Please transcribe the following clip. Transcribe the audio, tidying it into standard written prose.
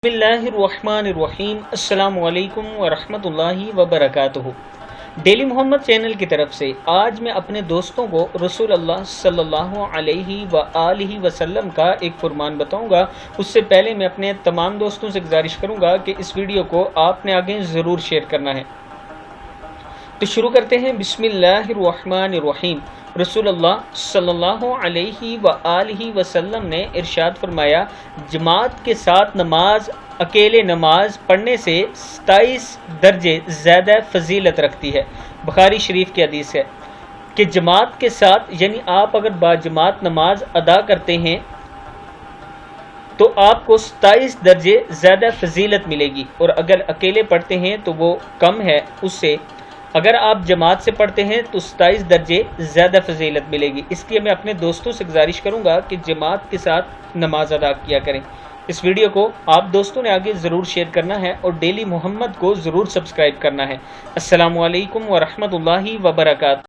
बिस्मिल्लाहिर्रहमानिर्रहीम। अस्सलाम वालेकुम वरहमत उल्लाहि वबरकातुहू। डेली मोहम्मद चैनल की तरफ से आज मैं अपने दोस्तों को रसूल अल्लाह सल्लल्लाहु अलैहि व आलिहि वसल्लम का एक फरमान बताऊंगा। उससे पहले मैं अपने तमाम दोस्तों से गुजारिश करूंगा कि इस वीडियो को आपने आगे ज़रूर शेयर करना है। तो शुरू करते हैं। बिस्मिल्लाहिर्रहमानिर्रहीम। रसूलुल्लाह सल्लल्लाहु अलैहि व आलिहि वसल्लम ने इरशाद फरमाया, जमात के साथ नमाज अकेले नमाज पढ़ने से 27 दर्जे ज़्यादा फजीलत रखती है। बुखारी शरीफ की हदीस है कि जमात के साथ यानी आप अगर बाजमात नमाज अदा करते हैं तो आपको 27 दर्जे ज़्यादा फजीलत मिलेगी, और अगर अकेले पढ़ते हैं तो वो कम है उससे। अगर आप जमात से पढ़ते हैं तो 27 दर्जे ज़्यादा फजीलत मिलेगी। इसलिए मैं अपने दोस्तों से गुजारिश करूंगा कि जमात के साथ नमाज अदा किया करें। इस वीडियो को आप दोस्तों ने आगे ज़रूर शेयर करना है और डेली मोहम्मद को ज़रूर सब्सक्राइब करना है। अस्सलामु अलैकुम वरहमतुल्लाहि वबरकातुहू।